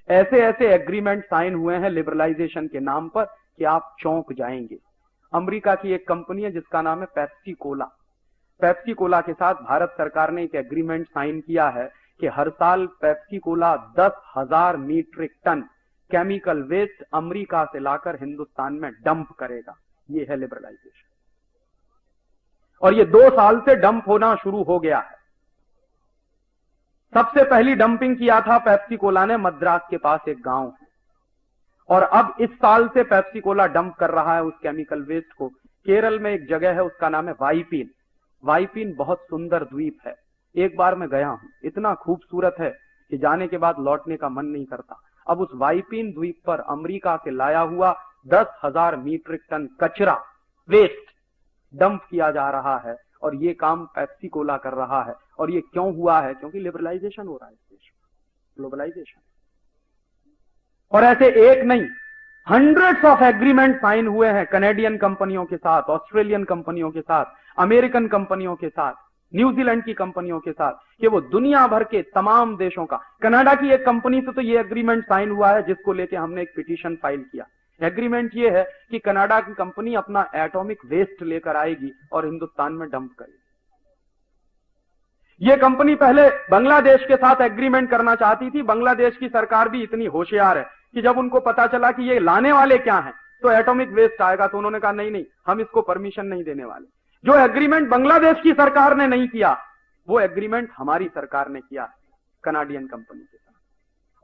ऐसे ऐसे agreement sign हुए हैं लिबरलाइजेशन के नाम पर कि आप चौंक जाएंगे। अमेरिका की एक कंपनी है जिसका नाम है पेप्सी कोला। पेप्सी कोला के साथ भारत सरकार ने एक एग्रीमेंट साइन किया है कि हर साल Pepsi Cola 10,000 metric ton chemical waste America से लाकर हिंदुस्तान में डंप करेगा। ये है लिबरलाइजेशन। और ये 2 साल से डंप होना शुरू हो गया है। सबसे पहली डंपिंग किया था पेप्सी कोला ने मद्रास के पास एक गांव है, और अब इस साल से पेप्सी कोला डंप कर रहा है उस केमिकल वेस्ट को। केरल में एक जगह है, उसका नाम है वाइपीन। वाइपीन बहुत सुंदर द्वीप है। एक बार मैं गया हूं, इतना खूबसूरत है कि जाने के बाद लौटने का मन नहीं करता। अब उस वाइपीन द्वीप पर अमेरिका से लाया हुआ 10,000 मीट्रिक टन कचरा वेस्ट डंप किया जा रहा है, और ये काम पेप्सी कोला कर रहा है। और ये क्यों हुआ है? क्योंकि लिबरलाइजेशन हो रहा है इस देश में, ग्लोबलाइजेशन। और ऐसे एक नहीं, हंड्रेड्स ऑफ एग्रीमेंट साइन हुए हैं कनेडियन कंपनियों के साथ, ऑस्ट्रेलियन कंपनियों के साथ, अमेरिकन कंपनियों के साथ, न्यूजीलैंड की कंपनियों के साथ, कि वो दुनिया भर के तमाम देशों का। कनाडा की एक कंपनी से तो ये एग्रीमेंट साइन हुआ है जिसको लेके हमने एक पिटीशन फाइल किया। एग्रीमेंट ये है कि कनाडा की कंपनी अपना एटॉमिक वेस्ट लेकर आएगी और हिंदुस्तान में डंप करेगी। ये कंपनी पहले बांग्लादेश के साथ एग्रीमेंट करना चाहती थी। बांग्लादेश की सरकार भी इतनी होशियार है कि जब उनको पता चला कि ये लाने वाले क्या हैं, तो एटॉमिक वेस्ट आएगा, तो उन्होंने कहा नहीं नहीं, हम इसको परमिशन नहीं देने वाले। जो एग्रीमेंट बांग्लादेश की सरकार ने नहीं किया, वो एग्रीमेंट हमारी सरकार ने किया कनाडियन कंपनी के साथ।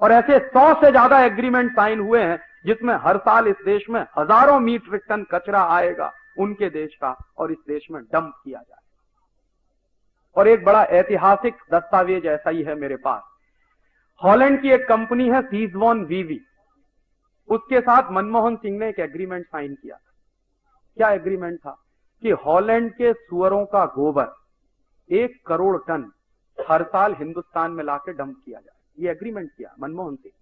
और ऐसे 100 से ज्यादा एग्रीमेंट साइन हुए हैं जिसमें हर साल इस देश में हजारों मीट्रिक टन कचरा आएगा उनके देश का, और इस देश में डंप किया जाएगा। और एक बड़ा ऐतिहासिक दस्तावेज ऐसा ही है मेरे पास। हॉलैंड की एक कंपनी है सीजवॉन वीवी, उसके साथ मनमोहन सिंह ने एक एग्रीमेंट साइन किया था। क्या एग्रीमेंट था? कि हॉलैंड के सुअरों का गोबर 1 करोड़ टन हर साल हिंदुस्तान में लाके डंप किया जाए। ये एग्रीमेंट किया मनमोहन सिंह,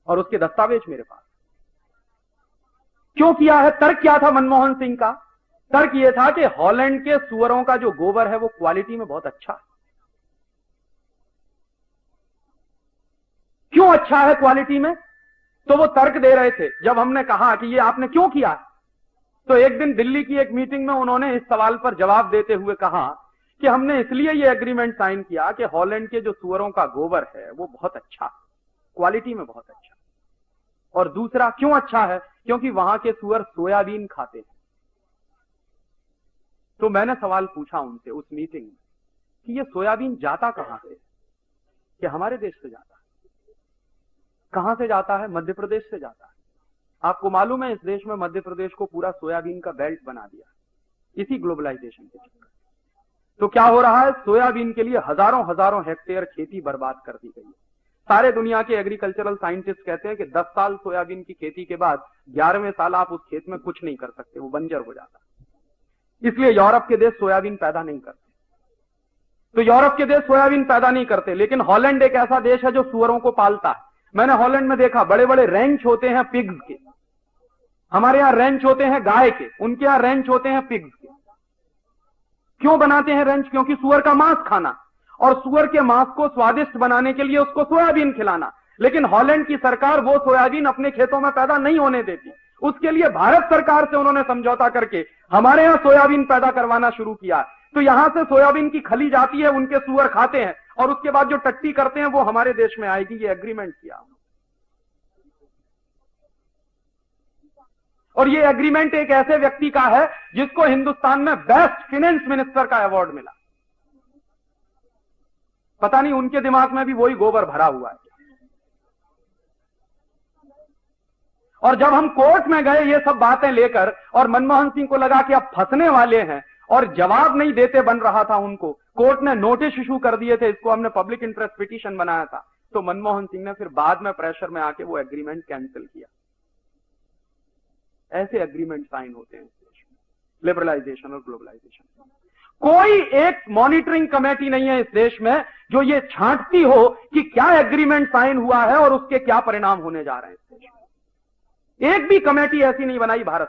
और उसके दस्तावेज मेरे पास। क्यों किया है? तर्क क्या था मनमोहन सिंह का? तर्क यह था कि हॉलैंड के सुअरों का जो गोबर है वो क्वालिटी में बहुत अच्छा है। क्यों अच्छा है क्वालिटी में? तो वो तर्क दे रहे थे। जब हमने कहा कि ये आपने क्यों किया, तो एक दिन दिल्ली की एक मीटिंग में उन्होंने इस सवाल पर जवाब देते हुए कहा कि हमने इसलिए ये एग्रीमेंट साइन किया कि हॉलैंड के जो सुअरों का गोबर है वो बहुत अच्छा, क्वालिटी में बहुत अच्छा। और दूसरा क्यों अच्छा है? क्योंकि वहां के सुअर सोयाबीन खाते हैं। तो मैंने सवाल पूछा उनसे उस मीटिंग में कि ये सोयाबीन जाता कहां से? कि हमारे देश से जाता है। कहां से जाता है? मध्य प्रदेश से जाता है। आपको मालूम है इस देश में मध्य प्रदेश को पूरा सोयाबीन का बेल्ट बना दिया इसी ग्लोबलाइजेशन के चक्कर। तो क्या हो रहा है? सोयाबीन के लिए हजारों हजारों हेक्टेयर खेती बर्बाद कर दी गई है। सारे दुनिया के एग्रीकल्चरल साइंटिस्ट कहते हैं कि 10 साल सोयाबीन की खेती के बाद 11वें साल आप उस खेत में कुछ नहीं कर सकते, वो बंजर हो जाता है। इसलिए यूरोप के देश सोयाबीन पैदा नहीं करते। तो यूरोप के देश सोयाबीन पैदा नहीं करते, लेकिन हॉलैंड एक ऐसा देश है जो सुअरों को पालता है। मैंने हॉलैंड में देखा बड़े बड़े रेंच होते हैं पिग्स के। हमारे यहां रेंच होते हैं गाय के, उनके यहां रेंच होते हैं पिग्स के। क्यों बनाते हैं रेंच? क्योंकि सुअर का मांस खाना, और सुअर के मांस को स्वादिष्ट बनाने के लिए उसको सोयाबीन खिलाना। लेकिन हॉलैंड की सरकार वो सोयाबीन अपने खेतों में पैदा नहीं होने देती। उसके लिए भारत सरकार से उन्होंने समझौता करके हमारे यहां सोयाबीन पैदा करवाना शुरू किया। तो यहां से सोयाबीन की खली जाती है, उनके सुअर खाते हैं, और उसके बाद जो टट्टी करते हैं वो हमारे देश में आएगी। ये एग्रीमेंट किया। और ये एग्रीमेंट एक ऐसे व्यक्ति का है जिसको हिंदुस्तान में बेस्ट फाइनेंस मिनिस्टर का अवार्ड मिला। पता नहीं उनके दिमाग में भी वही गोबर भरा हुआ है। और जब हम कोर्ट में गए ये सब बातें लेकर, और मनमोहन सिंह को लगा कि अब फंसने वाले हैं और जवाब नहीं देते बन रहा था उनको, कोर्ट ने नोटिस इशू कर दिए थे। इसको हमने पब्लिक इंटरेस्ट पिटीशन बनाया था। तो मनमोहन सिंह ने फिर बाद में प्रेशर में आके वो एग्रीमेंट कैंसिल किया। ऐसे एग्रीमेंट साइन होते हैं लिबरलाइजेशन और ग्लोबलाइजेशन। कोई एक मॉनिटरिंग कमेटी नहीं है इस देश में जो ये छांटती हो कि क्या एग्रीमेंट साइन हुआ है और उसके क्या परिणाम होने जा रहे हैं इस देश में। एक भी कमेटी ऐसी नहीं बनाई भारत